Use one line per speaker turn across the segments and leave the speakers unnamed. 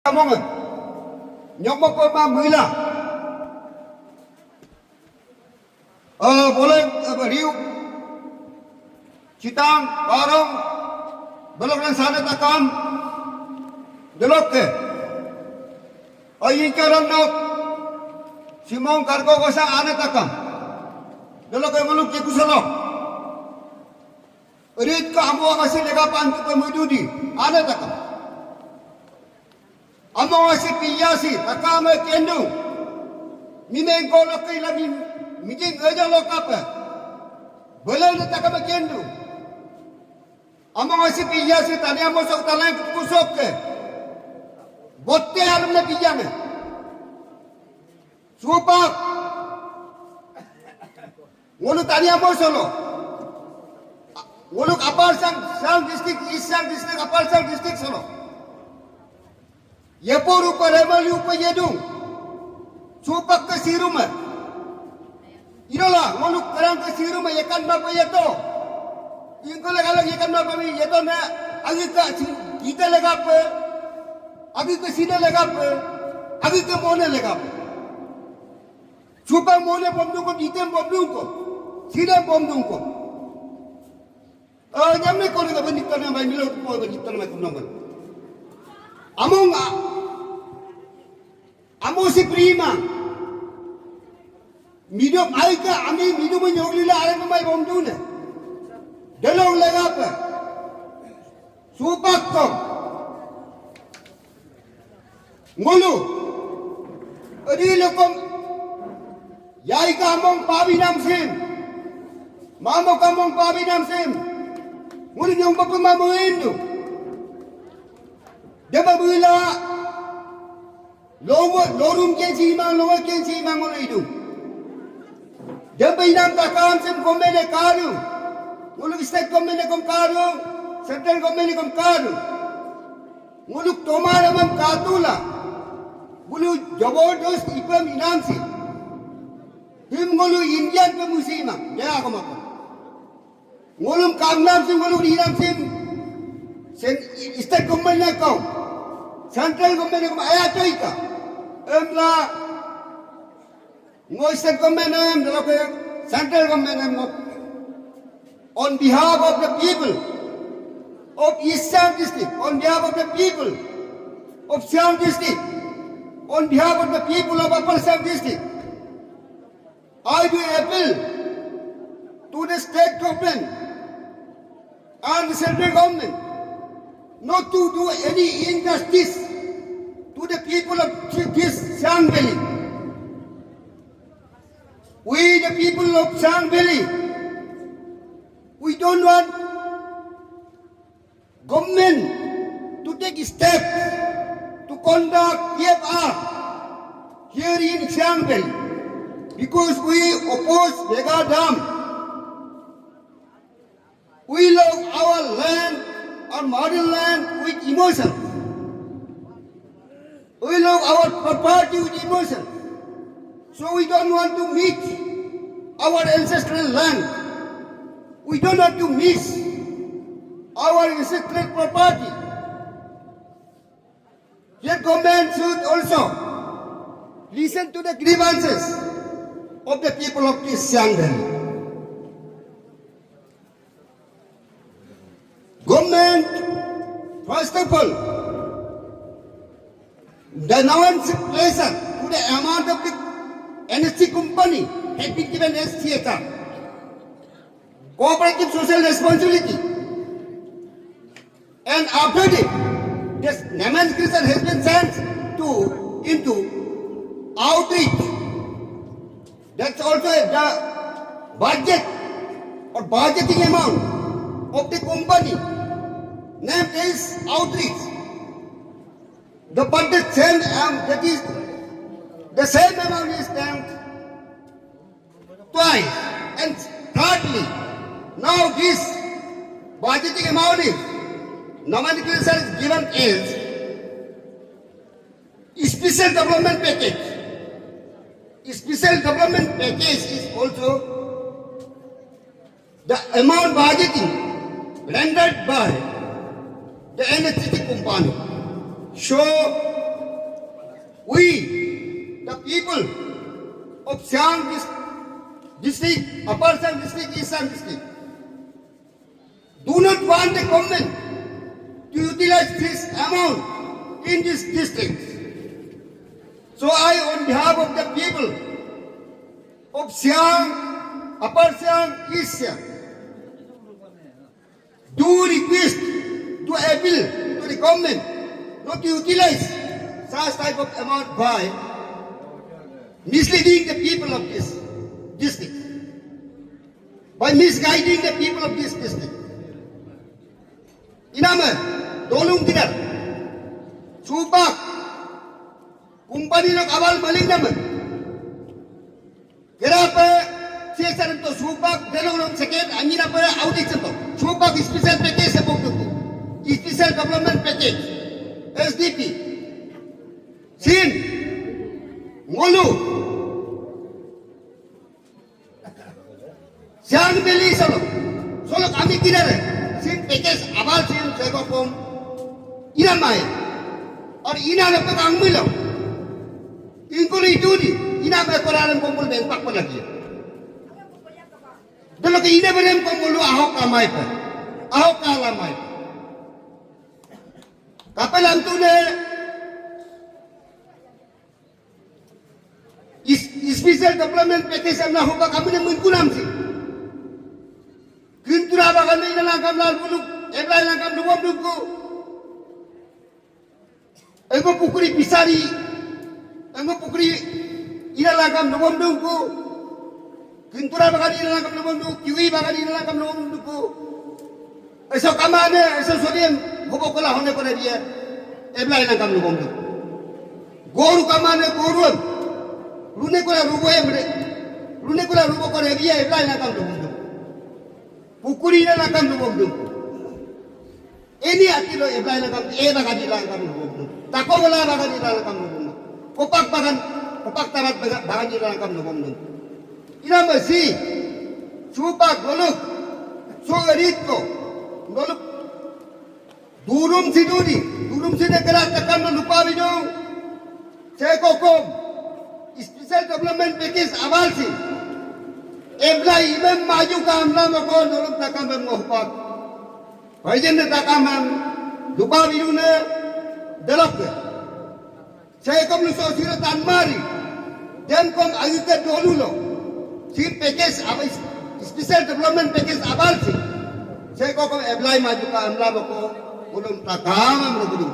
Kamongan, nyokmo ko ma mila. Boleh riu, citang, barong, belok dan sana takam, delok ke. Ayi karam nok, simong kargo kosa ane takam, delok ke muluk ke kusalok. Rit ka amu akasi lega pantu ke mududi, ane takam. Amo asi piyasi takame kendu mimeng ko lokai lami mijing aja lokapa boleh le takame kendu amo asi piyasi tani amo sok talang kusok ke botte alam na piyame supak ngolu tani amo solo ngolu kapal sang district isang district kapal sang district solo Yapur upar emali upar yedung, supak ke siruma. Inolah, manuk kerang ke siruma yakan bapa yato. Ingko legalang yakan bapa mi yato na agi ka kita legape, agi ke sini legape, agi ke mone legape. Supak mone bomdung ko, item bomdung ko, sini bomdung ko. Nyamne ko lega bendikan yang bayi milo ko bendikan yang kunamban. Amo si prima. Midum aika ami midum nyolila are mai bomdune. Delong legapa. Supak ko. Ngulu. Adile kom yai ka among pabinam sim. Mamo ka among pabinam sim. Ngulu nyong papumamuindu. Deba buila lorum ke cima lower ke cima ngolo itu. Deba inam takam sem komene karu. Ngolo state komene kom karu, central komene kom karu. Ngolo tomar amam katula. Ngolo jabardast ipam inam si. Him ngolo Indian pe musima. Dia ako mako. Ngolo kamnam sem ngolo inam sem. Sen state komene kau. Central government ko aya toika emla ngo state government dalo ko central government on behalf of the people of Eastern district on behalf of the people of Siang district on behalf of the people of Upper Siang district I do appeal to the state government and the central government not to do any injustice to the people of this Siang Valley. We, the people of Siang Valley, we don't want government to take steps to conduct PFR here in Siang Valley because we oppose Mega Dam. We love our land, our motherland with emotion. We love our property with emotion. So we don't want to meet our ancestral land. We don't want to miss our ancestral property. Your government should also listen to the grievances of the people of this Siang Valley. Government, first of all, the announced pleasure to the amount of the NSC company has been given as theatre. Cooperative social responsibility. And after that, this nomenclature has been sent into outreach. That's also the budget or budgeting amount of the company. Name is outreach. The budget same that is the same amount is spent twice. And thirdly, now this budgeting amount is nomenclature is given as special development package. Special development package is also the amount budgeting rendered by the NHC company. So We, the people of Siang district, Upper Siang district, East Siang district, do not want the government to utilize this amount in this district. So I, on behalf of the people of Siang, Upper Siang, East Siang, do request to appeal to the government not to utilize such type of amount by misleading the people of this district, by misguiding the people of this district. Inama, dolung tidak, supak, kumpani nak awal maling naman. Kenapa saya saran to supak, dolung second, angin apa audit satu. Supak special package sebab itu, special development package, SDP, Sin, Ngolu, Siang beli solo kami tidak ada. Sin package आवाज sin सेगो कोम इना माय और इना ने पे काम मिलो इनको नहीं दूरी इना में कोरारन कोमल में पाक पर लगी दलो के इने बरेम कोमल आहो कामाय पे आहो काला माय कापल अंतु ने इस स्पेशल डेवलपमेंट पैकेज हमने होगा कमी ने मुनको नाम से Guntura bagan ini langkam lalu buluk, eblai langkam dua bulukku. Engkau pukuli pisari, engkau pukuli ini langkam dua bulukku. Guntura bagan ini langkam dua buluk, kiwi bagan ini langkam dua bulukku. Esok kamane, esok sodiem, hubung kolah hone kolah dia, eblai langkam dua buluk. Goru kamane goruan, lune kolah rubo emre, lune kolah rubo kolah dia, eblai langkam dua buluk. Pukuli na lang kami lumabdong. Ini atilo iba lang kami, bagadi lang kami lumabdong. Tako wala bagadi lang kami lumabdong. Kupak tamat bagadi lang kami lumabdong. Ina masi, supak golok, sogarit ko, golok. Durum si negara takkan lupa bidong. Saya kokom, special development package awal si. Eblai imam maju kamla mako nolong takam mengohpak. Bajen takam lupa bidune delok. Saya kom lu sosira tanmari. Dem kom ayuke dolu lo. Si package apa special development package abal si. Saya kom eblai maju kamla mako nolong takam mengohpak.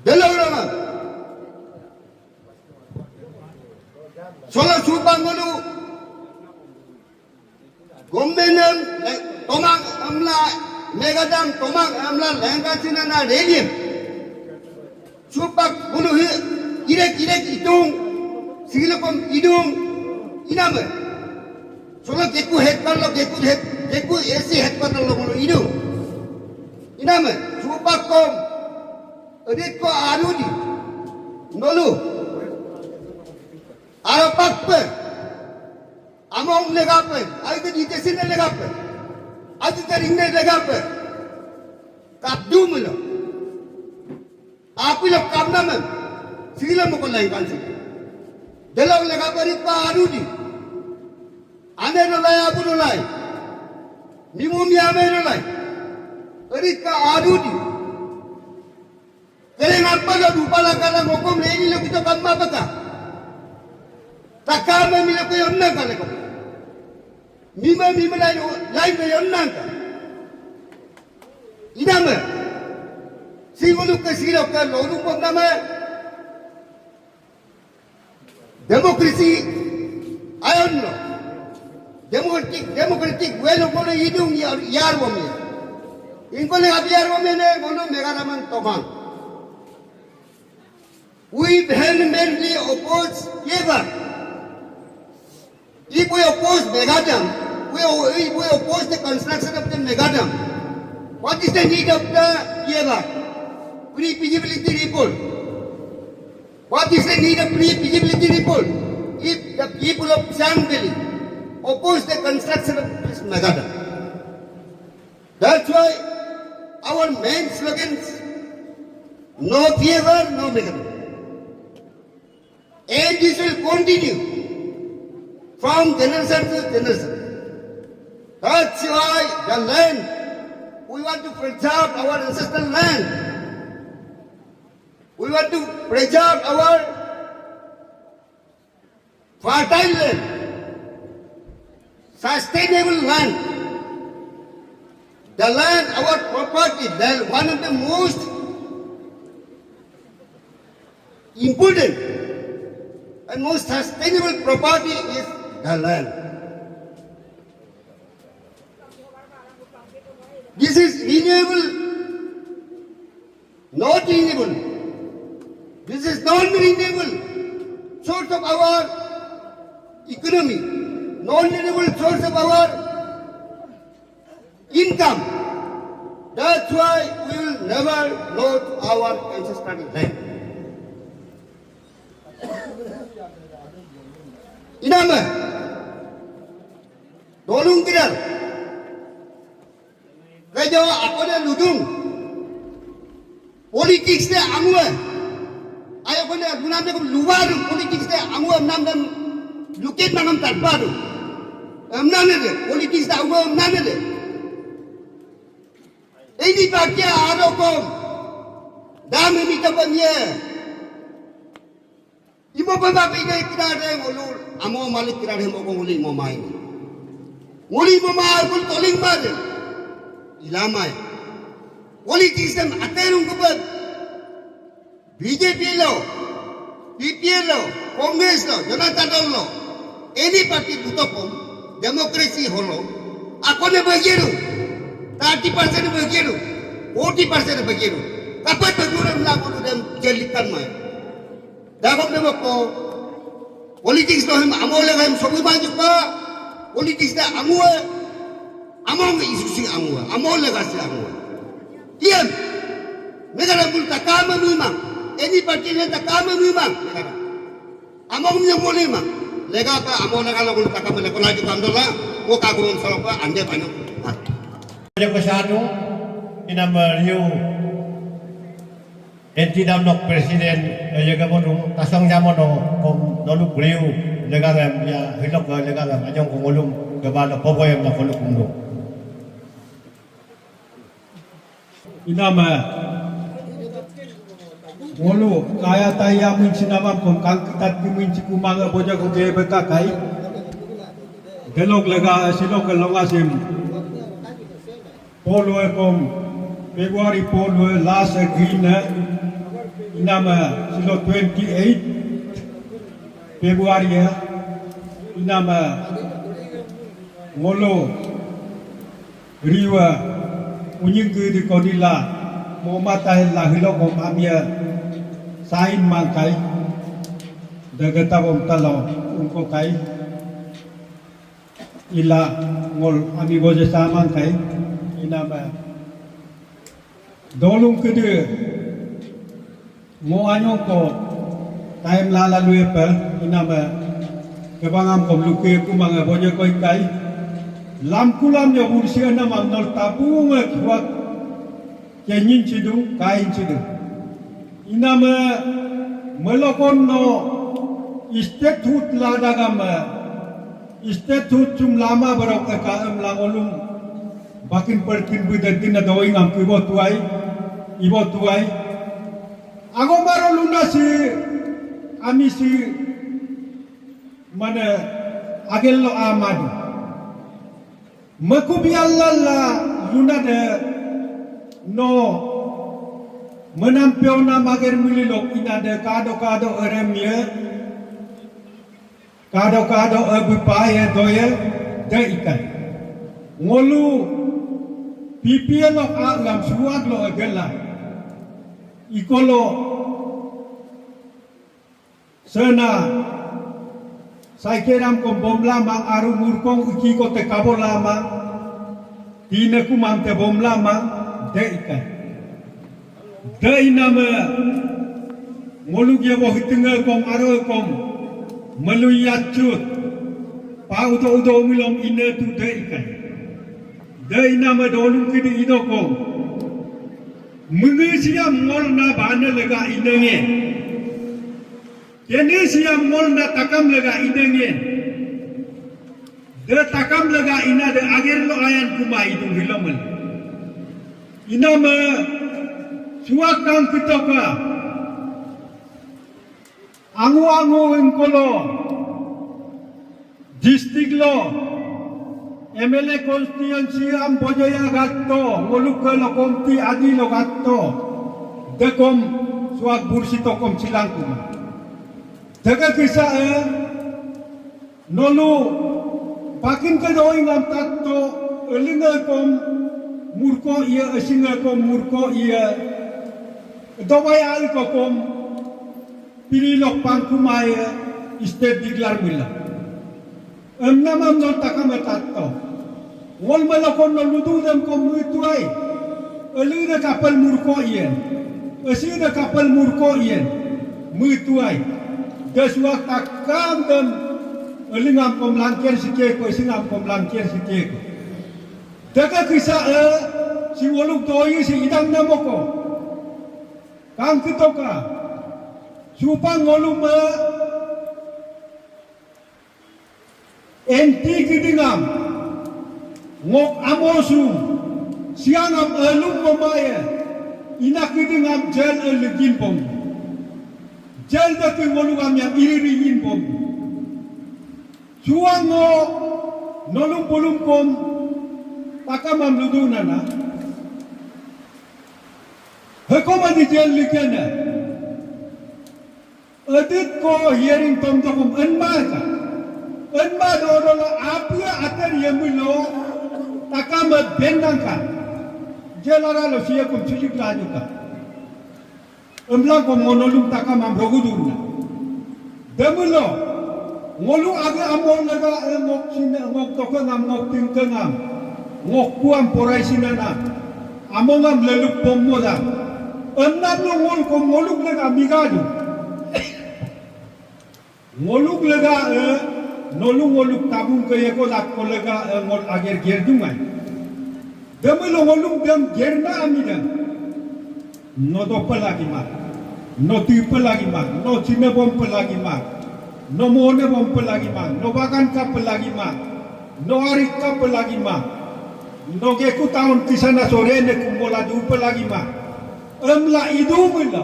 Delok lama. Soal subang dulu, gombenam, tomang amla, megadam, tomang amla, lengkap cina na relief. Subak dulu irek hidung, silakom hidung, inam. Soal keku headpan lo, keku esi headpan lo dulu hidung, inam. Subak kom, adik ko arudi, dulu. Arapak pe, among lega pe, ay to dite sine lega pe, ay to ringne lega pe, kapdu mulo, api lo kamna men, sila mo ko lain kansi, delaw lega pe ripa arudi, ane no lay apu no lay, mimumi ame no lay, rika arudi, kaya ngapa lo lupa lakala ngokom leni lo kita kamma baka. Takama mila ko yon na kale ko. Mima lain ko yon na ka. Inama. Siguro ka sila ka lolong po nama. Demokrasi ayon no. Democratic well ko na hidung yar mo mi. Inko le abiyar mo mi ne kono megaraman tomang. We vehemently oppose Yever. If we oppose Megadam, we oppose the construction of the Megadam. What is the need of the Yeva? Pre-feasibility report. What is the need of pre-feasibility report? If the people of Siang oppose the construction of this Megadam. That's why our main slogans no favor, no mechanism. And this will continue from generation to generation. That's why the land, we want to preserve our ancestral land. We want to preserve our fertile land, sustainable land. The land, our property, one of the most important and most sustainable property is the land. This is renewable, not renewable. This is non-renewable source of our economy, non-renewable source of our income. That's why we will never lose our ancestral land. Inama, dolung kirar. Kaya ako na ludung. Politics na angwa. Ayaw ko na gunam na kung luwarong politics na angwa nam nam lukit manam tarpado. Amna na politics na angwa amna na. Ini pakya aro ko. Dami ni kapanya. Ibo pa ba pinay kinare ngolul amo malik kinare mo ko nguli mo mai. Nguli mo ma kul toling ba de. Ilamay. Politics na aterong kubad. BJP lo, PPL lo, Congress lo, Janata Dal lo, any party tutupong democracy holo. Ako na bagiru, 30% bagiru, 40% bagiru. Kapag baguran lang ko ng jalitan mo. Dapat naman po, politics lo him amo lang him sobi banyak pa. Politics na amo isusing amo lang kasi amo. Diyan, negara pun takama memang. Any party na takama memang. Amo yang boleh memang. Lega pa amo na kalau pun takama na kula juga amdola. Ko kagum sa pa ande pa no.
Yang kesatu ina meriu enti damnok presiden jaga modung tasong jamono kom doluk riu lega ya hilok lega ajong kongolum gabalo popoyam na koluk mundo.
Inama Mulu kaya taya min sinamam kon kangkat kimin cikumanga boja ko ge bekakai delok lega silok longasim polo kom February polo last green inama silo 28 February inama Mulu riwa unying di kodila mo matahil la hilok om amia sain mangkai dagata om talo unko kai ila ngol ami boje samang kai inama dolung kede mo anyong ko time lala luye per inama kebangam kom luke ku manga boje koi kai lam kulam ya bursia na mamnol tabung kuat kenyin cidu kain cidu inama melokon no istatut ladagam istatut cum lama barok ka langolum bakin perkin budatin na doing am ibo tuai ago maro lunasi ami si mana agello amadu makubi Allah la luna de no menampio na mager mililok ina de kado eremye kado abupaye doye de ikan ngolu pipielo alam suag lo agela ikolo sena saya kiram ko bomla mang aru murkong uki ko te kabola mang tine ku mang te bomla mang de ikan de inama ngolu ge bo hitinga kom aru kom meluyachut pa udo milom ine tu de ikan de inama dolung kidi ido kom Mengesia mol na bana lega inengen. Kini sia mol na takam lega inengen. De takam lega ina de ager lo ayan kuma idung hilomel. Ina me suakang kitoka. Angu-angu engkolo. District lo. MLA constituency am Bojoya gatto, ngoluk lo komti adi lo gatto, dekom suak bursi tokom silangku. Jaga kisah nolu pakin kedoi ngam tatto, elinga kom murko iya, esinga kom murko iya, dawai ko kom pililok pangkumai state diglar mila. Namam nol takam tatto. Wal malakon naludu dem kom mutuai. Eli de kapal murko ien. Esi de kapal murko ien. Mutuai. Deswak takam dem eli ngam kom langkian sikek ko esi ngam kom langkian sikek. Daga kisah si woluk doi si idang namoko. Kang kitoka. Supang ngolum enti kidingam. Ngok amosum siangam elum mamaya ina kidingam jel elegin pom jel dati ngolugam yang iriringin pom suango nolum polum pom takamam ludunana hekoma di jel likena edit ko hearing tom tokum enmaka enma dorola apia ater yemulo takama bendangkan jelara lo siya kum sujuk lajuka emblang ko monolum takama brogudurna demulo ngolu aga amol naga ngok sina ngok tokangam ngok tingkangam ngok puam porai sinana amongam leluk pomoda ennam lo ngol ko ngoluk naga migadu ngoluk naga nolung ngoluk tabung kaya ko lak ko lega ngol ager gerdungan demelo ngolung dem gerna amida no do pelagi mak no ti pelagi mak no cime bom pelagi mak no mone bom pelagi mak no bagan ka pelagi mak no arik ka pelagi mak no geku tahun kisana sore ne kumbola du pelagi mak emla idu mila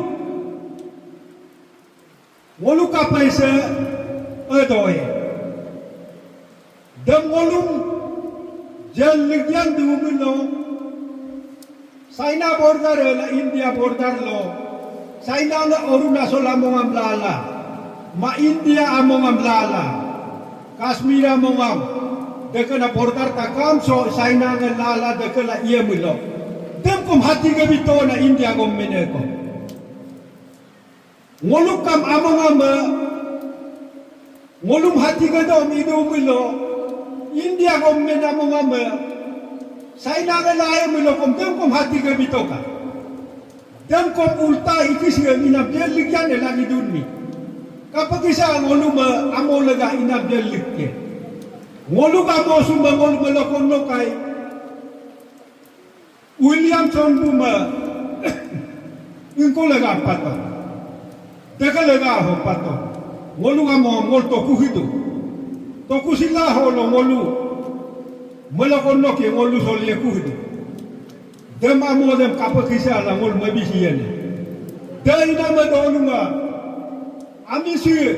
ngoluk apa ise edoe Demolum jeligian diumilo, China border la India border lo, China la Arunachal amongam lala, ma India amongam lala, Kashmir amongam, dekena border takam so China la lala dekena iya milo, dem kum hati kebito na India kom meneko, ngoluk kam amongam, ngolum hati kedom idu milo. India kom mena mongame, China ke lae melokom dem kom hati ke bitoka, dem kom ulta ikis ke inap dia likian lagi dunmi, kapakisa ngolu me amol lega inap dia likian, ngolu kamo sumba ngolu melokon lokai, Williamson buma, ingko lega pato, teka lega ho pato, ngolu kamo ngol toku hidu. Toku sila holo ngolu melakon noki ngolu solie kuhdu dem amo dem kapakisa la ngol mabisiyen dai na madolunga amisi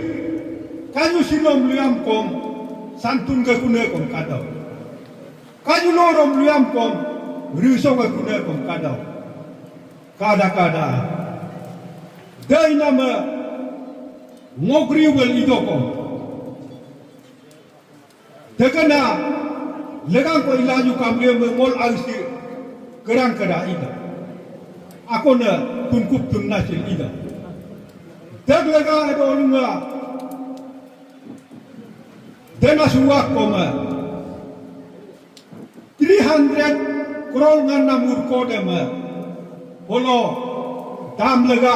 kayu silom liam kom santun ga kune kom kadaw kayu lorom liam kom riso ga kune kom kadaw kada dai na ma ngogri wel idoko Dekana legang ko ilaju kamle mengol alsi kerang kera ida. Ako na tungkup tunnasil ida. Dek lega ada olunga. Dena suak koma. 300 crore ngana murko dema. Holo dam lega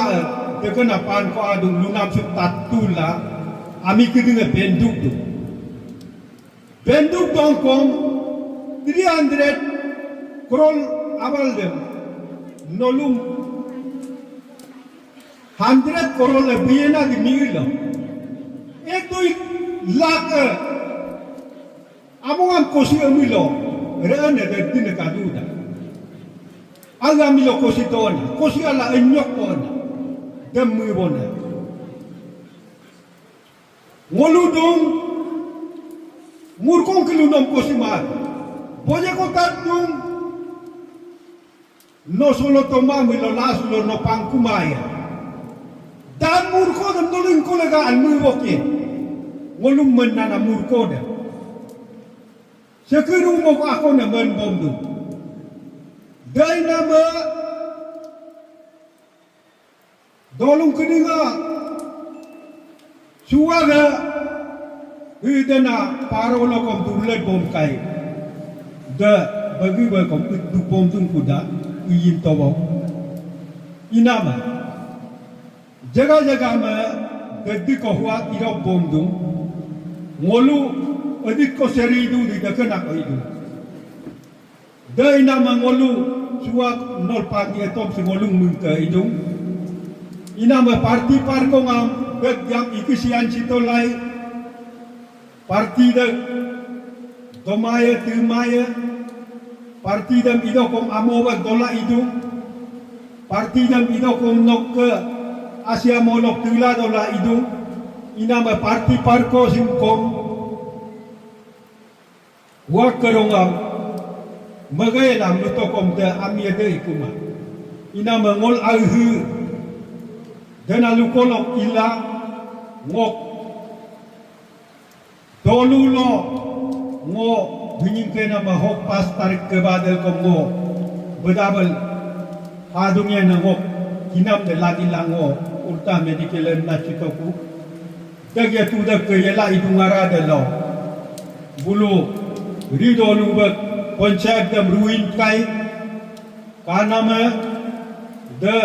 dekana pan ko adung lunam sutat tula. Ami kedinga benduk tu. Benduk dongkong 300 crore awal dem nolum 100 crore lebih na di mil. Ek 2 lakh among kosi amilo rene de tin kaduda. Aga milo kosi tona, kosi ala enyok tona. Demi bona. Ngoludung murkong kelunam kosi mat. Boje ko tatung no solo toma milo lasulo no pangkumaya. Dan murko dan tolong kolega al muwoke. Ngolum menana murko dah. Sekeru mo ako na men bomdu. Dai nama dolong keninga suara idana parolo kom tulet bom kai. Da bagi kom du bom tun kuda yin tobo. Inama jaga-jaga ma gedi ko huat irok bom du ngolu adik ko seridu di dakana ko itu. Dai nama ngolu suak nol pagi etom si ngolung mungka itu. Inama parti parko ngam yang ikisian citolai parti dah domaya termaya parti dah idokom amoba dola itu parti dah idokom nok ke Asia molok tula dola itu inama parti parko simkom wak kerongam magay lam lutokom te amiyade ikuma inama ngol alhu dan alukolok ila ngok dolulo ngo binyingke nama hok pas tarik ke badal kom ngo bedabel hadungnya ngok kinam de lagi lango ulta medikelen na chitoku dagya tu dak ke yela idungara de lo bulu rido lubak panchayat dam ruin kai kanama de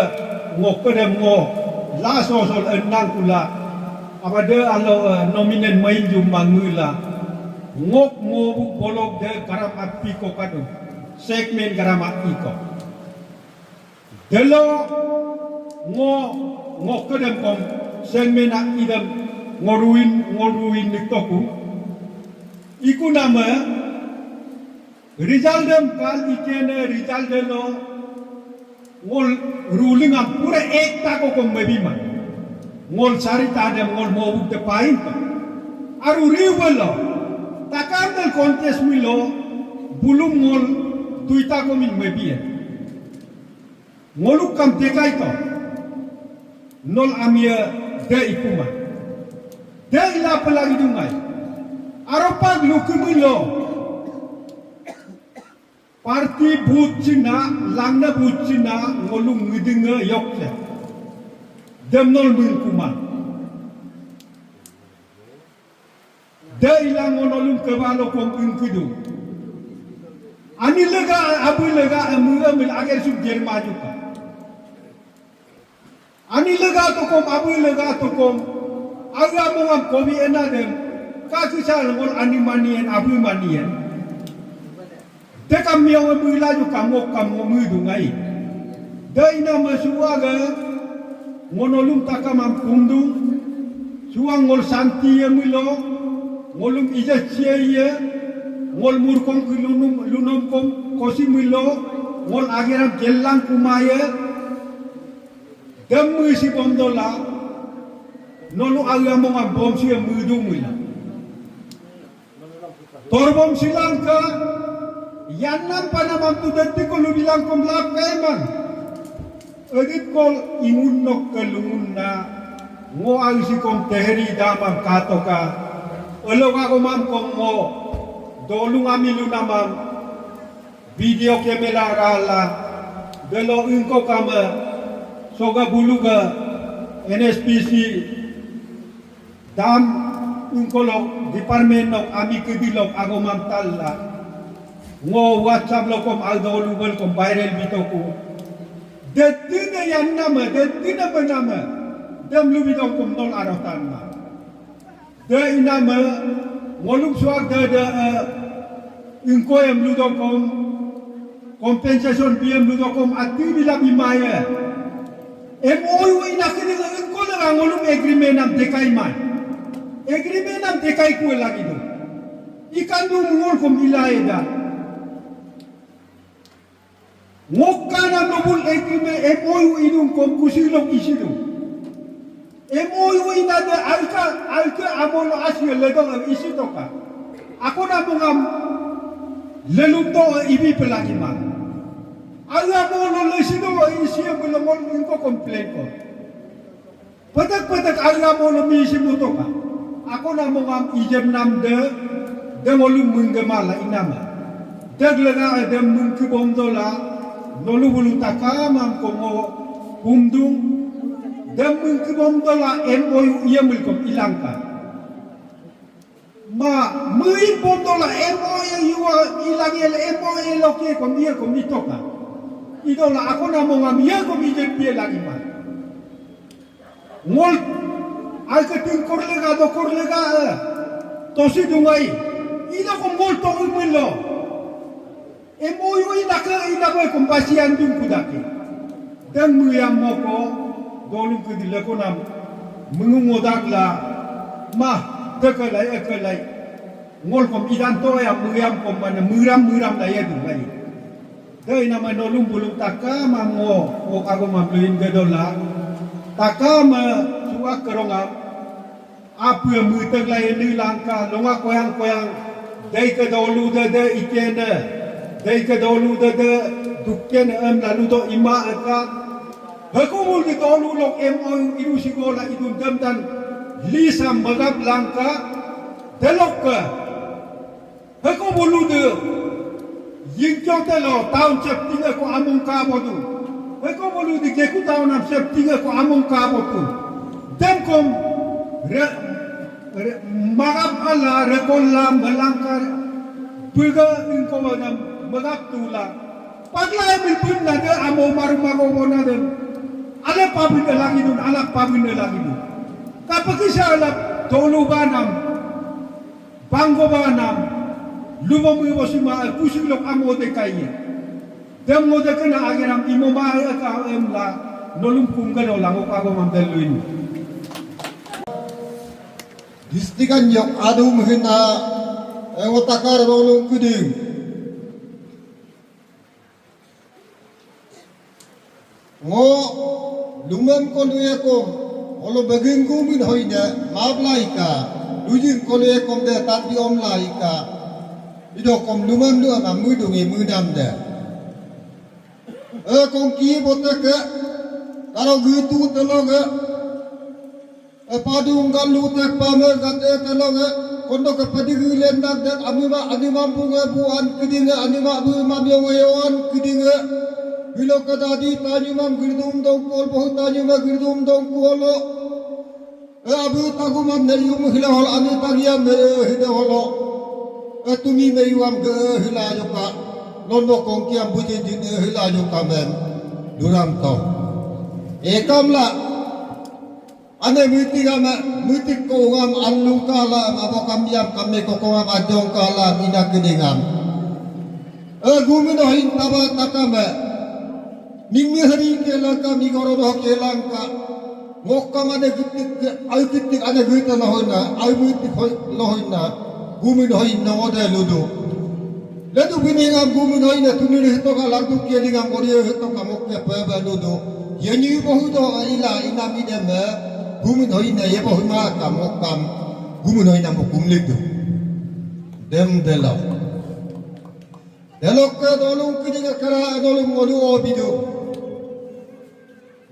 ngok kedem ngo la sosol enang kula abade alo nominen main jumbang mula ngok ngobu bolok de karam api ko kadu segmen karam api ko delo ngo kedem kom segmen ak idam ngoruin nitoku iku nama result dem kal ikene result delo ngol ruling am pura ekta ko kom mebima ngol sarita dem ngol mobuk de pain aru riwalo takam del contest milo bulum ngol tuita ko min mebia ngoluk kam tekai to nol amia de ikuma de ila pelagi dungai aropag lukumulo parti bucina langna bucina ngolung ngidinga yokse demnol mungkuma de ila ngolung kebalo kom ingkidu ani lega abu lega amil agar sub jerma juga ani lega to kom abu lega to kom aga mongam kobi enadem kakisal ngol ani manien abu manien Teka miyaw mula kamok dungai. Dai nama suaga ngonolum takamam kundung suang ngol santi milo ngolum ija cie ngol murkong lunum kom kosi milo ngol ageram jelang kumaya demu si bomdola nolu agamo ngam bom si mudu mila torbom silangka Yanam panamam tu detik ko bilang kom lap kaiman. Edit kol ingun nok kelungun na ngo ay si kom teheri damam katoka. Olo ka ko mam kom mo dolung amilu namam video kamera rala delo ingko kama soga buluga NSPC dam ingko lo department nok ami kedilok ago mam talla ngo WhatsApp lo kom aldo lubal kom viral bitoku detina yan nama detina benama dem lu bitok kom nol arotan ma de inama ngoluk suak de ingko em lu kom compensation biem lu kom ati bila bimaya MOU ina kini ko na ngolum agreement nam dekai man. Agreement nam dekai ko lagi do. Ikan du ngol kom ilaeda. Ngokka na nobul agreement MOU inum kom kusilok isidu. MOU ina de alka amolo asyo ledong isitoka. Ako na mungam lelumto ibi pelagi man. Aga amolo lesido isiyo belongol inko komplain ko. Patak aga amolo misi mutoka. Ako na mungam ijem namde demolum munggemala inama. Daglaga dem mungkibomdola nolu bulutaka mam kongo humdung dem mungkibomdola MOU iyamul kom ilangka. Ma mui bomdola MOU ilang MOU loke kom iya kom itoka. Idola ako na mungam iya kom ijem pie lagi ma. Ngol ay kating korlega tosi dungai. Ina ko ngol to umilo. MOU ina ko kumpasian dun kudaki. Dan muyam moko dolung kudila ko nam mengungodak la mah tekalai ngol kom idan to ya muyam kom mana muram la ya dungai. Dai nama dolung bulung taka mango o kago mabluin gadola. Taka ma suak kerongam apa mutek la ini langka longa koyang dai ke dolu de ikene dai ke dolu de dukken lalu do ima aka hakumul di dolu lok MOU idu sigola idu dan lisam magap langka delok ke hakumul de yingkyo telo taun cep tinga ko amung ka bodu hakumul di keku taun am cep tinga ko amung ka bodu dem kom magap ala rekolam balangkar puga inko manam magap tula paglay bilpun na de amo marumago mona de ala pabin lagi dun kapag isa ala tolu banam bango banam lumo mo sima kusilok amo de kaya dem mo de kana agiram imo ma ka emla nolumpung gado lango kago mamdeluin.
Distikan yok adu mehina otakar rolong kuding. Ngo lumem kolue ko olo baging ko min hoina mablaika lujing kolue kom de tati om laika ido kom lumem lu ama mudungi mudam de kom ki botaka karo gitu teloga padung galu tek pamer gate teloga kondo ke padigilen dak dak anima bunga buan kedinga anima bu mabyowan kedinga bilo kadadi tajimam girdum dong kol boh tajima girdum dong kolo abu tagumam nerium hila hol ani tagiam hide holo tumi meyuam ge hila joka nondo kongkiam buje din hila joka men duram to ekamla ane mutik ko ngam allu kala abo kambiam kame ko ngam adong kala tina kedingam gumino hin taba takame mingmi hari ke langka mi goro do ke langka ngokka mane gitik ane gita na hoina ai mutik lo hoina gumino hin no ode ludu ledu biningam gumino hin tunir hito ka langtu ke lingam oriyo hito ka mokke peba ludu yeni bohudo ila inami deme gumun hoina yebo huma kam gumun hoina mo kumlidu dem delo ke dolung kidinga kara dolung ngolu obidu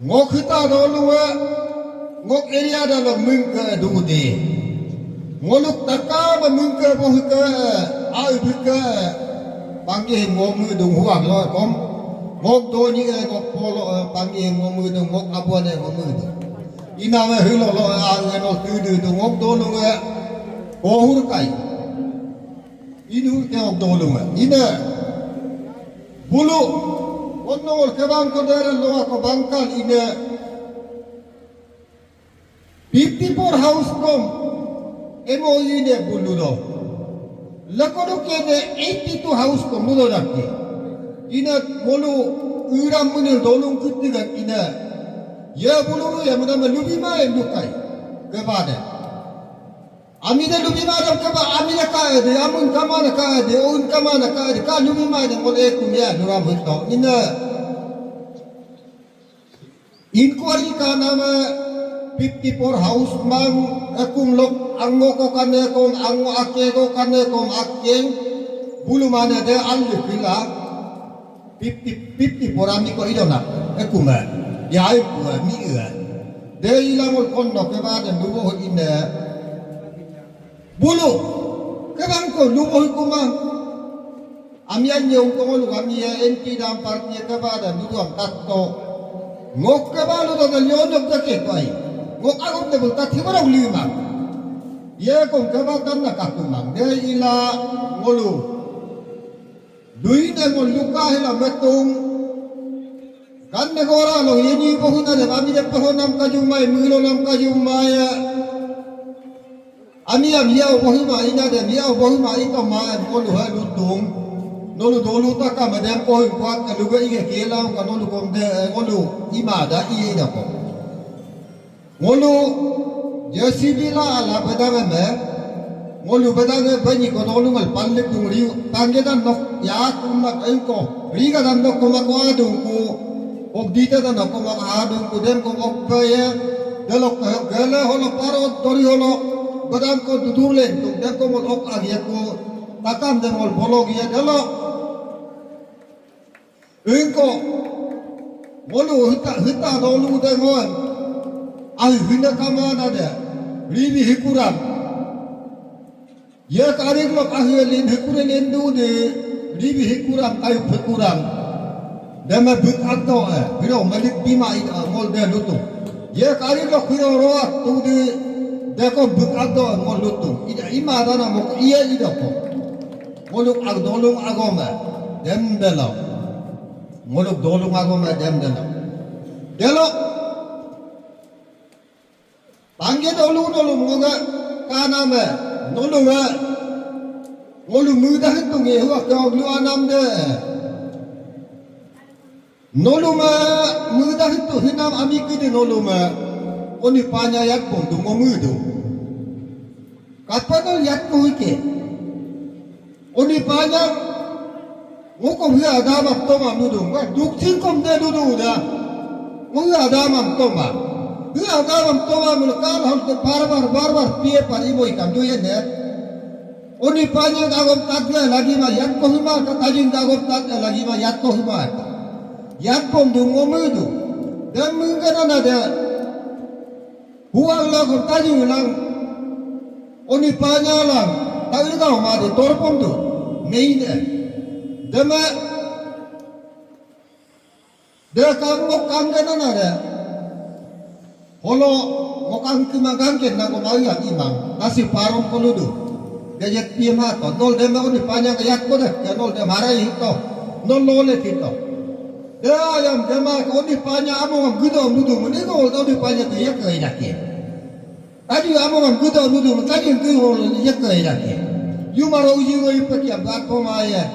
ngok hita dolung ngok area dalam mungka dude ngoluk taka mungka bohka ai bika panggih ngomu dung huang lo kom ngok doni ngok polo panggih ngomu dung ngok abone ngomu ina me hilo lo angeno tudu dung ngok dolung ohur kai inu te ngok dolung ina bulu onol kebang ko dere lo ko bangkal ina 54 house kom MOU ne bulu do lakodo ke de 82 house kom bulu dakki ina bolu uram munil dolung kutiga ina Ya bulu ya mana melubi mai lukai kepada. Amida lubi mai dam keba amida ka de amun kama na ka de un kama na ka de ka lubi mai de mole kumya dura bhutto ina inquiry ka nama 54 house mang akum lok ango ko kane kom ango ake ko kane kom akeng bulu mana de al kila 54 ami ko idona akuma ya ai ku mi ua de ilangol kondo ke ba de lubo ina bulu ke bang ko lubo kuma ami anyo ko lu ami ya NP dam parti ke ba de lubo am tatto ngok ke ba lu do nyonok de ke pai ngok agom de bul tathi bara ulima ye ko ke ba kan na kakumang de ila ngolu duine ngol luka hela metung kan negara lo ini pohon ada kami de pohon nam kajumai milo nam kajumai ami miau pohon ma ina de miau pohon ma ito ma ngolu ha lutung nolu dolu ta ka madam pohon kwat luga ige kela ka nolu kom de ngolu imada i ida ko ngolu JCB la ala bedame me ngolu bedame bani ko nolu ngal palle tungri pangedan nok ya kumak engko riga dan nok kumak wadung ku ok dita dan ako makahadong ko dem kung ok kaya dalok gala holo parot tori holo badam ko dudulen tung dem ko mol ok agya ko takam dem mol bolog ya dalok engko molu hita dolu de ngon ai hina kamana de ribi hikuram ya karik lok ahyelin hikuren endu de ribi hikuram kayu hikuram dama but atau biro malik bima mol de lutu ye kari lo biro roat tu de deko but atau mol lutu ida ima dana mo iya ida ko moluk ag dolung agoma dem delo moluk dolung agoma dem delo pangge dolu moga kana me nolu me molu mudah tu nge huwa ko lu anam de noluma mudah itu hinam ami kide noluma oni panya yak pun tu ngomudu kapanol yak ko ike oni panya ngoko hia ada ma toma mudu ma duktin kom de dudu da ngoya ada ma toma hia ada ma toma mul kal hal te barbar pie pari boy kam duye ne oni panya dagom tadle lagi ma yak ko hima ka tajin dagom tadle lagi ma yak ko hima yat pom du ngomudu dan mungkin ada huang lah kau tajuk lang oni panyalang tapi kau mati torpom tu main dema dia kamu kanggen ada holo mokang kimagangken nak kau yang imam nasi parom koludu dia jet piem hato nol dema oni panyang yat ko deh nol dia marah itu nol lole itu dia yang dema ko ni panya amo ngam gudo nudu mene ko di panya te yak kai dakke tadi amo ngam gudo nudu tadi ku yak kai dakke yu maro uji ngoi paki am ko maya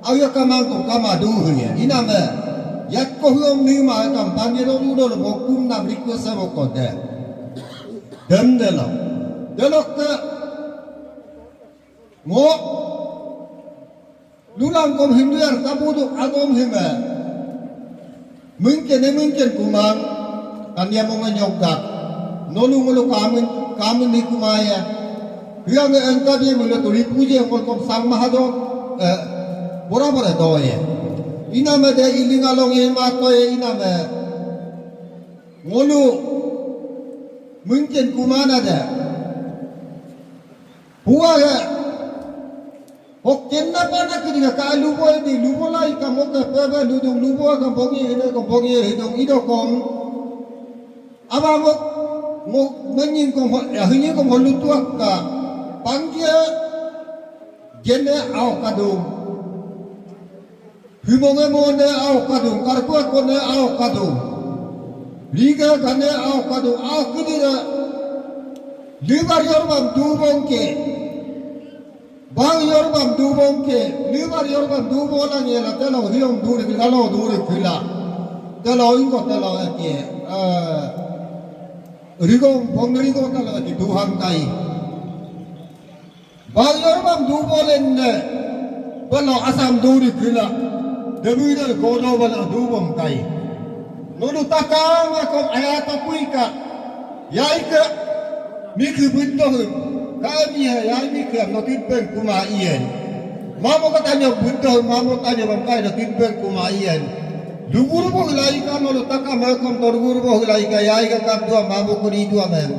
ayo kamang ko kama du ya ina me yak ko huom ni ma kam pange do nudu mo kum na blikko sa mo ko de dem de lo ke mo lulang kom hindu yar tabudu agom hima mungkin kumang kami mau menyogak nolu kami ni kumaya yang engkau dia mula tuli puji engkau kom sang mahado bora doye ina me de ilingalong ima toye ina me ngolu mungkin kumana de huwa Hokken na pa na kini ka lubo ini lubo lai ka mo ka pebe ludung lubo ka bongi hidung ido kom aba mo menyin kom hinyi kom holutuak ka pangkia jene au kadung himonge mo ne au kadung karkua ko ne au kadung liga kane au kadung au kini na libar yorbam dubongke bang yorbam dubongke libar yorbam dubolang yela telo hiong duri kilo duri kila Telawin ko telaw ki rigong pongri ko telaw ki duhang kai. Bayor bam du bolen ne balo asam duri kila. Demi dal kono bala du bom kai. Nodu takang akom ayat puika. Yai ke mikhu butoh kami yai mikhu notin pen kuma ien. Mamo katanya butoh mamo tanya bangkai notin pen kuma ien. Dugur bo hilai ka nolu taka makom torgur bo hilai ka yai ka kadua mamo kuri dua mem.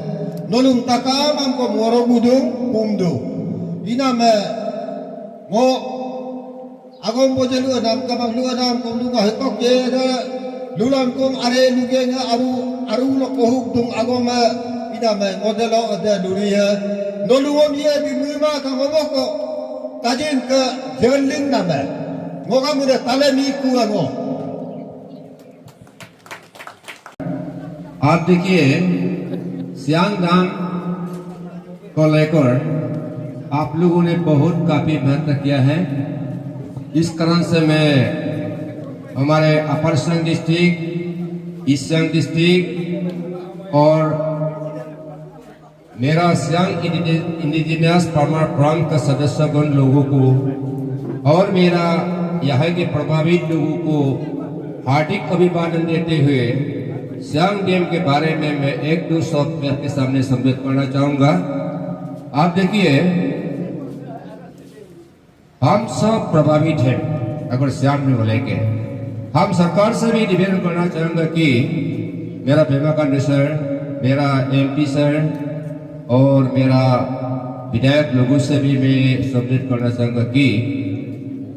Nolum taka mam ko moro budung kumdu. Ina me mo agom bo jelu nam kamang lu nam kom lu ka hetok ye da lulan kom are luge nga aru lo kohuk tung agom ina me modelo ada duria noluom ye di mima ka ngoboko tajin ke jelling nama ngoga muda tale mi ku ago.
आप देखिए सियांग डांग को लेकर आप लोगों ने बहुत काफी मेहनत किया है। इस कारण से मैं हमारे अपर सियांग डिस्ट्रिक्ट, ईस्ट सियांग डिस्ट्रिक्ट और मेरा सियांग इंडिजिनियस फार्मर फ्रंट का सदस्यगण लोगों को और मेरा यहाँ के प्रभावित लोगों को हार्दिक अभिवादन देते हुए सियांग डैम के बारे में मैं एक दो शब्द आपके सामने संबोधित करना चाहूंगा। आप देखिए हम सब प्रभावित हैं अगर सियांग में बोलेंगे। हम सरकार से भी निवेदन करना चाहूंगा कि मेरा पेमा कांडे सर, मेरा MP सर और मेरा विधायक लोगों से भी मैं संबोधित करना चाहूंगा कि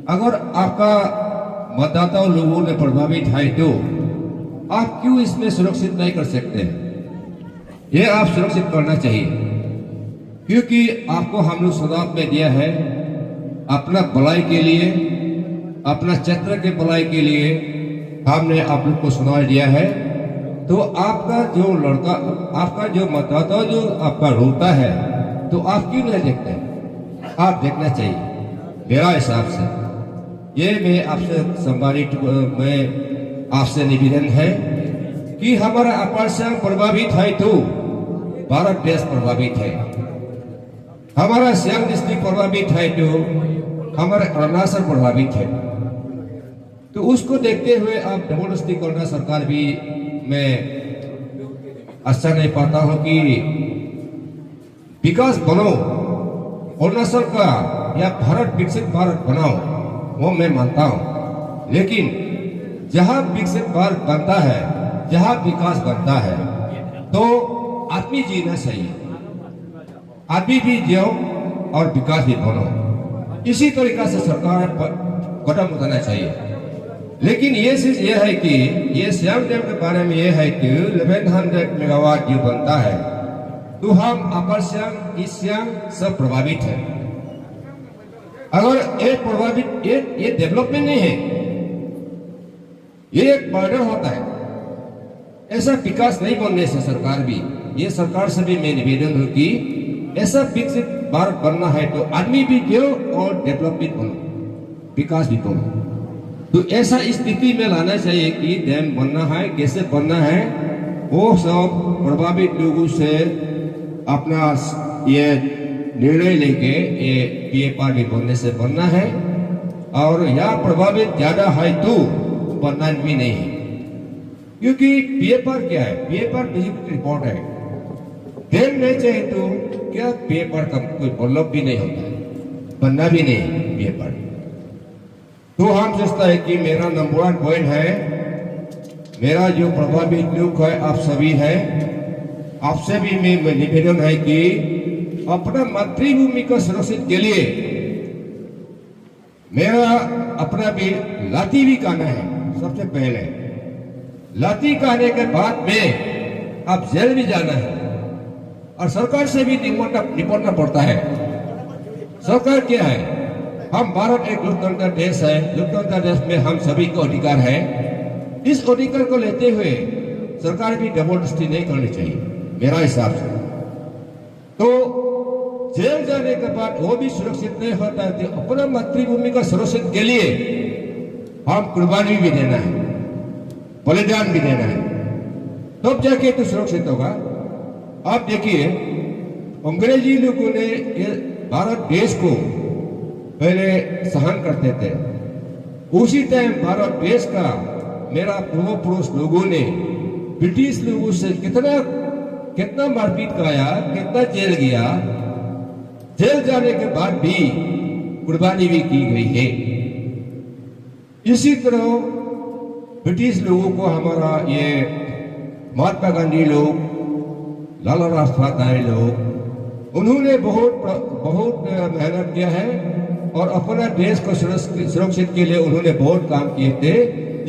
अगर आपका मतदाता लोगों ने प्रभावित है तो आप क्यों इसमें सुरक्षित नहीं कर सकते? ये आप सुरक्षित करना चाहिए क्योंकि आपको हम लोग सौगात में दिया है अपना भलाई के लिए, अपना क्षेत्र के भलाई के लिए हमने आप लोग को सुनाई दिया है। तो आपका जो लड़का, आपका जो मतदाता जो आपका रोता है तो आप क्यों नहीं देखते? आप देखना चाहिए मेरा हिसाब से। ये मैं आपसे संबंधित मैं आपसे निवेदन है कि हमारा अपर सियांग प्रभावित है तो भारत देश प्रभावित है। हमारा सियांग डिस्ट्रिक्ट प्रभावित है तो हमारा अरुणाचल प्रभावित है। तो उसको देखते हुए आप जबरदस्ती करना सरकार भी मैं अच्छा नहीं पाता हूं कि विकास बनाओ अरुणाचल का या भारत विकसित भारत बनाओ, वो मैं मानता हूं। लेकिन जहां विकसित भारत बनता है, जहां विकास बनता है तो आदमी जीना चाहिए, आदमी भी जियो और विकास भी बनो। इसी तरीका से सरकार कदम उठाना चाहिए। लेकिन ये चीज ये है कि ये सियांग डैम के बारे में ये है कि 1100 मेगावाट जो बनता है तो हम अपर सियांग, ईस्ट सियांग सब प्रभावित है। अगर ये प्रभावित ये डेवलपमेंट नहीं है, ये एक बर्डन होता है। ऐसा विकास नहीं बनने से सरकार भी, ये सरकार से भी मैं निवेदन हूं कि ऐसा विकसित भारत बनना है तो आदमी भी जियो और डेवलप भी बनो, विकास भी बनो। तो ऐसा स्थिति में लाना चाहिए कि डैम बनना है, कैसे बनना है वो सब प्रभावित लोगों से अपना ये निर्णय लेके ये PFR भी बनने से बनना है। और यहाँ प्रभावित ज्यादा है तो बनना भी नहीं है, क्योंकि PFR क्या है? PFR विजिट रिपोर्ट है। डैम नहीं चाहिए तो क्या PFR का कोई डेवलप भी नहीं होता है, बनना भी नहीं PFR। तो हम सोचता है कि मेरा नंबर 1 पॉइंट है, मेरा जो प्रभावित लोग है आप सभी है, आपसे भी मैं निवेदन है कि अपना मातृभूमि को सुरक्षित के लिए मेरा अपना भी लाठी भी कहना है। सबसे पहले लाठी कहने के बाद में अब जेल भी जाना है और सरकार से भी निपटना पड़ता है। सरकार क्या है? हम भारत एक लोकतंत्र देश है, लोकतंत्र देश में हम सभी को अधिकार है। इस अधिकार को लेते हुए सरकार भी जबरदस्ती नहीं करनी चाहिए मेरा हिसाब से। तो जेल जाने के बाद वो भी सुरक्षित नहीं होता है तो अपना मातृभूमि का सुरक्षित के लिए हम कुर्बानी भी देना है। बलिदान भी देना है, तब जाके तो सुरक्षित होगा। आप देखिए अंग्रेजी लोगों ने ये भारत देश को पहले सहन करते थे, उसी टाइम भारत देश का मेरा पूर्व पुरुष लोगों ने ब्रिटिश लोगों से कितना मारपीट कराया, कितना जेल गया, जेल जाने के बाद भी कुर्बानी भी की गई है। इसी तरह ब्रिटिश लोगों को हमारा ये महात्मा गांधी लोग, लाला लाजपत लोग, उन्होंने बहुत मेहनत किया है और अपना देश को सुरक्षित के लिए उन्होंने बहुत काम किए थे,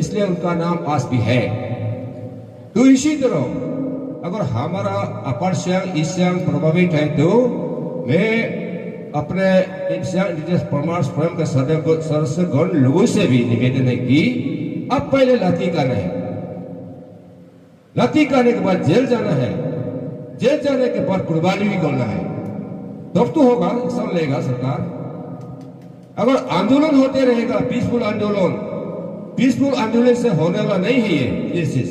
इसलिए उनका नाम आज भी है। तो इसी तरह अगर हमारा अपर सियांग ईस्ट सियांग प्रभावित है तो मैं अपने इंडिजिनस परमार्स फोरम के सदस्यगण लोगों से भी निवेदन है कि अब पहले लाठी खाना है, लाठी खाने के बाद जेल जाना है, जेल जाने के बाद कुर्बानी भी करना है, तब तो होगा, सब लेगा सरकार। अगर आंदोलन होते रहेगा, पीसफुल आंदोलन से होने वाला नहीं है ये चीज।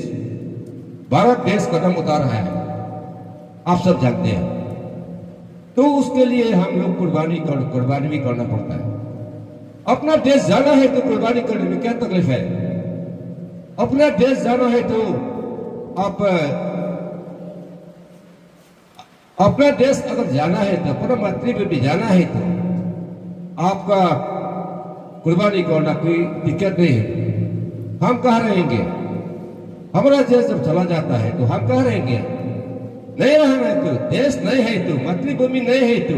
भारत देश कदम उठा रहा है, आप सब जानते हैं, तो उसके लिए हम लोग कुर्बानी भी करना पड़ता है। अपना देश जाना है तो कुर्बानी करने में क्या तकलीफ है? अपना देश जाना है तो आप अपना देश अगर जाना है तो अपना मातृभूमि जाना है तो आपका कुर्बानी करना कोई दिक्कत नहीं है। हम कहाँ रहेंगे? हमारा देश जब चला जाता है तो हम कहाँ रहेंगे? नहीं रहना है तो, देश नहीं है तो, मातृभूमि नहीं है तो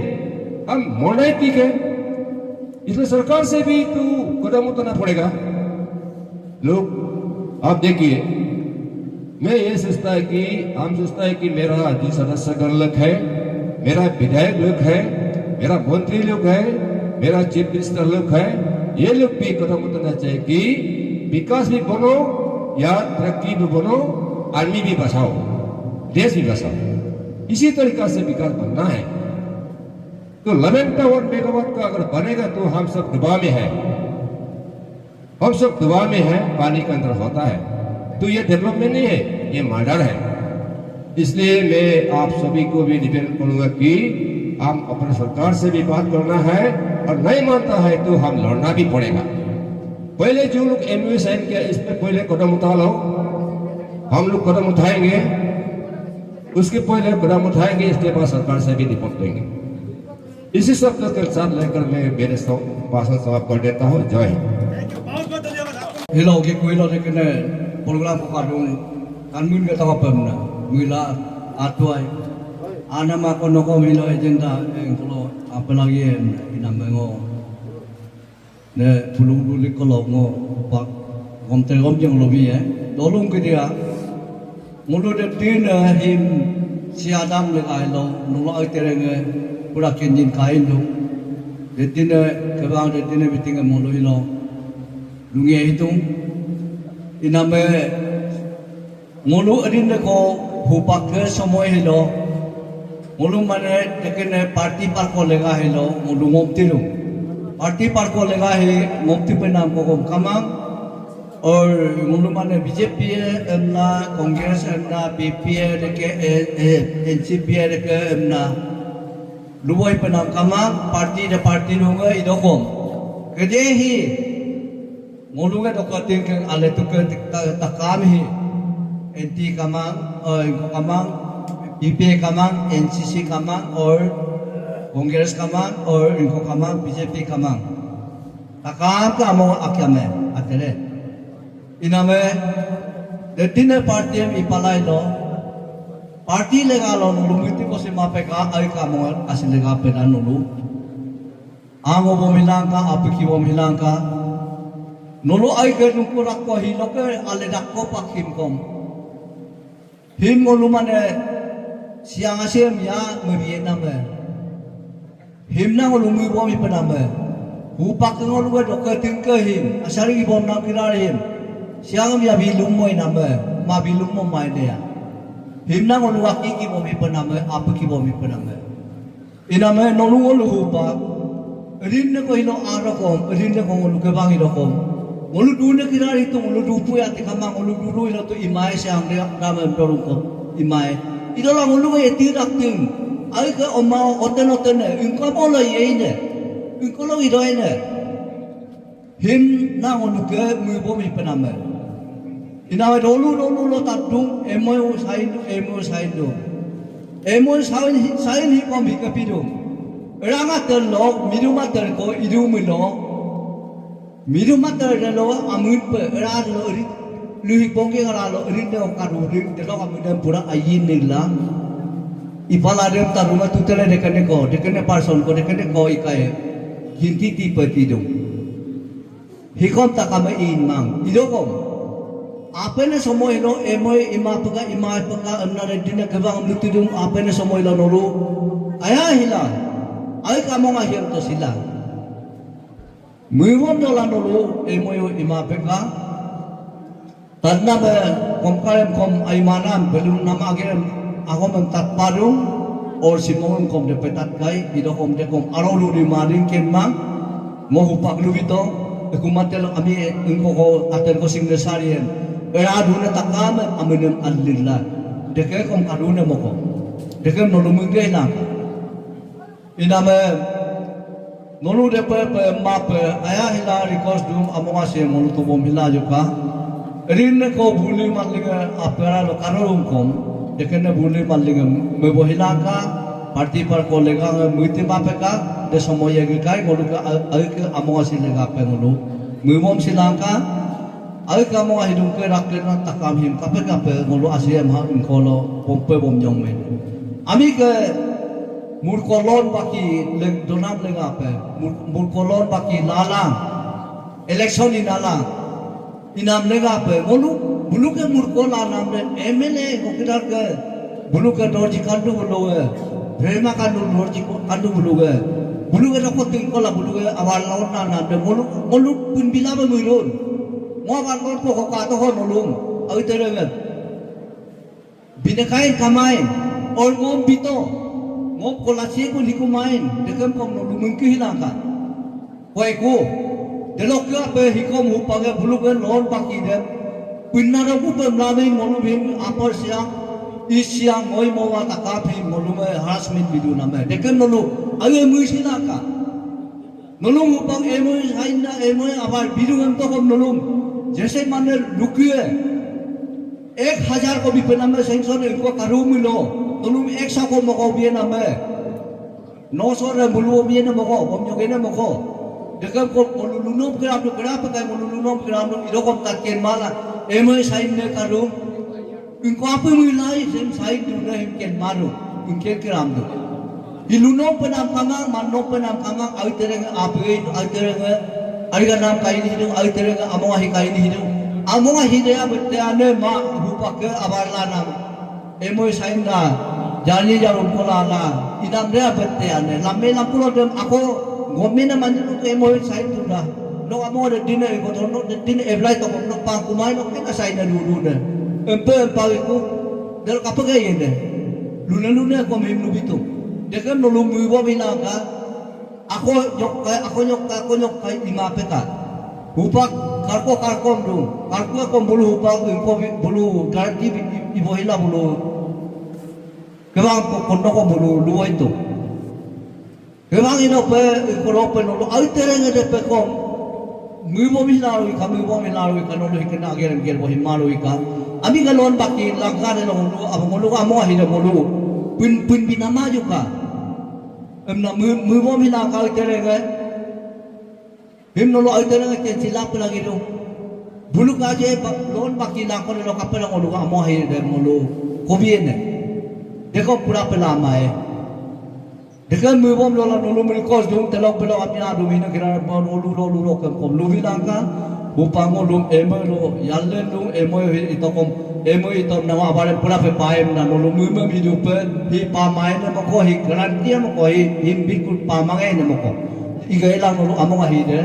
हम मोड़ना ही ठीक है। इसलिए सरकार से भी तो कदम उठाना पड़ेगा। लोग आप देखिए, मैं ये सोचता है कि हम सोचता है कि मेरा जो सदस्यगण लोग है, मेरा विधायक लोग है, मेरा मंत्री लोग है, मेरा चीफ मिनिस्टर लोग है, ये लोग भी कदम उठाना चाहिए कि विकास भी बनो या तरक्की भी बनो, आर्मी भी बचाओ, देश भी बचाओ। इसी तरीका से विकास बनना है। तो 11 मेगावाट का अगर बनेगा तो हम सब दबाव में है, हम सब दबाव में है, पानी के अंदर होता है, तो ये डेवलपमेंट नहीं है, ये मर्डर है। इसलिए मैं आप सभी को भी निवेदन करूंगा कि हम अपने सरकार से भी बात करना है, और नहीं मानता है तो हम लड़ना भी पड़ेगा। पहले जो लोग MOU साइन किया इस पर पहले कदम उठा लो, हम लोग कदम उठाएंगे, उसके पहले कदम उठाएंगे, इसके बाद सरकार से भी रिपोर्ट देंगे। इसी सब के साथ लेकर मैं मेरे भाषण समाप्त कर देता हूँ। जय Hind.
Hello, ke kuilo de kene program ko kadung kanmun ke tawa pemna mila atuai ana ma kono ko milo agenda englo apa lagi ina mengo ne pulung duli kolongo pak gomte gom jeng lobi dolung ke dia mulu de tin him si adam le ai lo nulo ai tereng pura kenjin kain lu de tin ke bang de tin biting mulu lo lungi hitung iname mulu adin ko hupak ke semoy hilo mulu mane tekene party par ko lega hilo mulu ngopti lu party par ko lega he ngopti pe naam ko kamang और mulu mane BJP emna Congress emna PP deke NCP deke emna luwai pe naam kamang party lunga idokom kede hi ngolunga dokating ke ale tuke takam hi NT kamang kamang PP kamang NCC kamang और कांग्रेस kamang और इनको kamang BJP kamang takam ka mo akyame atele iname detine party em ipalai lo party lega lo nulumiti ko si mapeka ay kamon asilega pena nulu ango bomilangka apiki bomilangka nolo ay ke nungkurak ko hiloke ale dakko pakim kom him ngolu mane siang asem ya mebiena me him na ngolu mi bo mi pename hupak ngolu we doke tingke him asari bom na kirar him siang ya bilum moi name ma bilum mo mai dia him na ngolu waki ki bo mi pename apiki bo mi pename iname nolu ngolu hupak rin ne ko hilo arakom rin ne ko ngolu ke bang hilokom
ngolu dunia kira itu ngolu dupu ya tikama ngolu dulu itu imai siang dia kami dorong ko imai itu lah ngolu kayak tidak ting ai ke omau oten ingkau boleh ya ini ingkau lo itu ini him na ngolu ke mui penama ina dulu lo tadung emoy sain hi kom hi kapidung ranga terlo miduma terko miduma terlo amun pe ra lo ri lui bongke ngara lo ri de okaru ri de lo amun pura ayin nila ipala dem taruma tutele dekane person ko dekane ko ikai hinti ti petidung hikom takama in mang idokom apa ni semua ilo emoy ima peka amna redina kebang mutidum apa ni semua ilo nolu ayah hila ay kamu ngahir to sila muiwon dola nolu emoy ima peka tadna be kom aymanam belum nama agem ako mentat parung or simon kom de petat kai ido kom arolu di maring kemang mohu paklu ito kumatel ami ingko ko aten ko sing desarien aduna takam aminam alillah dekai kom aduna moko dekai nolu mungge na iname nolu de pe map aya hila request dum amonga se molu to bom hila joka rin ko buli mallinga apara lo karung kom dekai na buli mallinga me bohila ka parti par ko lega muti mape ka de samoya gi kai molu ka amonga se lega pe molu mumom silangka ai kamu hidung ke rakyat takam him kape ngolu asiem ha ngolo pompe bom nyong men ami ke murkolon baki leng donam leng ape murkolon baki lalang election in lalang inam leng ape ngolu bulu ke murkola nam le MLA kokidar ke bulu ke dorji kandu bulu ke prema kandu dorji kandu bulu ke bulu ke rokot tingkola bulu ke awal lawan nam de ngolu pun bila bermurun ngoban kon ko ka to nulung au terengan binakain kamain or ngom bito ngom kolasi ko likumain dekam kom nulung mungki hilangka koi ko delok ka pe hikom upage bulugan lon paki dem pinnara ku pe mlame ngolu bim apar siang isiang ngoi mowa takapi ngolu me harassment bidu name dekam nulu aye muisilaka nulung upang emoy hainda emoy abar bidu ngam to kom nulung जैसे माने रुकिए 1000 को भी पेनामे सेंक्शन इनको करू मिलो तुम 100 को मको भी ना मैं 900 रे बुलु भी ना मको बम योगे ना मको देखम को लुलुनो ग्राम नो ग्राम पे लुलुनो ग्राम नो इरो को तकेन माला एमए साइन ने करू इनको आप मिलाई सेम साइन दु ने केन मारू इनके ग्राम दो इलुनो पेनाम कांगा मानो पेनाम कांगा आई तेरे आई तेरे ariga nam kain hidung ai terega amonga hi kain hidung amonga hidaya bettane ma rupak ke abarla nam emoy sainda jani jarum kolala idam dia bettane lamme lampulo dem ako gomina manjulu to emoy sain tunda no amo de dine ko tono de dine eblai to no pa kumai no kena saina dulu de empe pawiku del kapage yende luna ko mimnu bitu dekan no lumu bo binaka ako nyok kai lima peta upak karkom dong karko ko bulu upak ko bulu gardi ibo hila bulu kebang ko kondo ko bulu luwa itu kebang ino pe ko rope no ai tereng de pe ko mubo milawi kanu lo hikena agerem ger bo himalu ka ami galon baki langkane no amo amo hida bulu pin binama juga emna mubo mina kau terenge him nolo ai terenge ke silap lagi do bulu kaje lon baki lakon lo kapela ngolu amo hai de ngolu kobiene deko pura pelamae dekan mubo lola nolo merikos dum telok belok apina do mina kira nolu kom lu bilangka upang ngolum emelo yallen dum emoy itokom emoy itom nama abare pura pe paem na nolu mume bidu pe hi pamae na mako hi garantia mako hi himbikul pamangai na mako igailang nolu among ahi de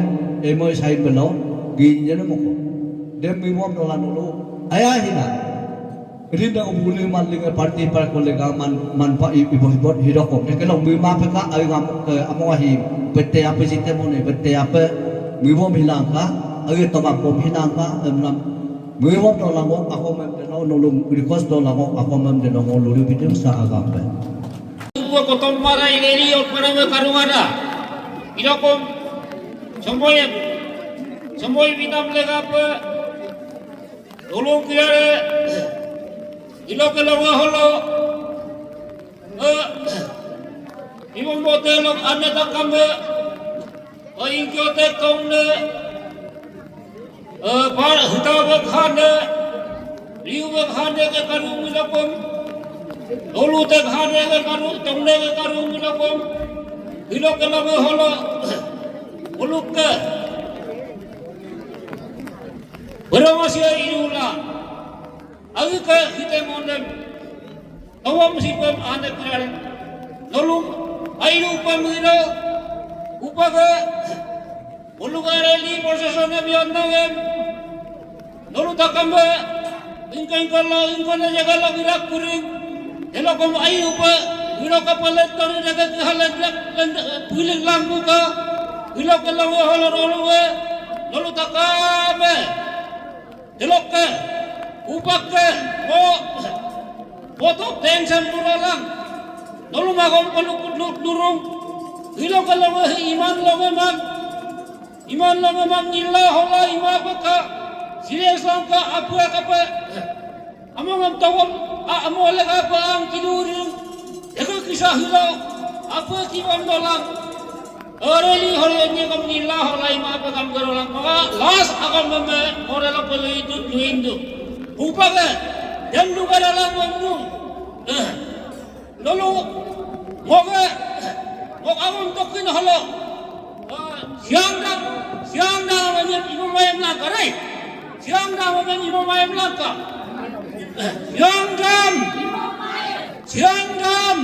emoy sai belo ginya na mako dem mimom dola nolu aya hina rinda ko buli malinga parti par kolega man pa ibot hidokom de kelong mima pe ka ay among ahi bette apa site mone bette apa mimom hilang ka ơi tao mặc bom hilang ka làm người mong đó là mong aku mem de no lum request đó là mong aku mem de no lulu video sa agam pe
gua kotom marai leli ot para me karungada ilokom semboy binam lega pe ulung kiare ilok longa holo ibong motelok ane takambe ingkyote kongne par hutabe khane liube khane ke karu milokom lolu te khane ke karu tongne ke karu milokom ilok longa holo uluk ke Beramasya irula, agi ke kita mondem, awam sipam anak kral, nolum airu pamilo, upaga, ulugareli prosesone biannagem, nolu takambe, ingkala jagala girak kuring, elokom airu pa, girokapalet tori jaga kehalet piling lampu ka, girokalang halor oluwe, nolu takambe. Delokke, upakke, foto tension tulalang, nolu magom peluk durung, hilok kalau iman memang nila hola iman beka, sila sangka apa, among tawam, amolek apa ang tiduring, eko kisah hilau, apa kiban dolang. Oreli horenya kam nila holai ma pa kam garolang maka las akam meme orela pelu itu luindu upaga dan lugar dalam menu lalu moga amon tokin holo siang dah menyen ibu mayam langka right siang dah menyen ibu mayam langka siang dam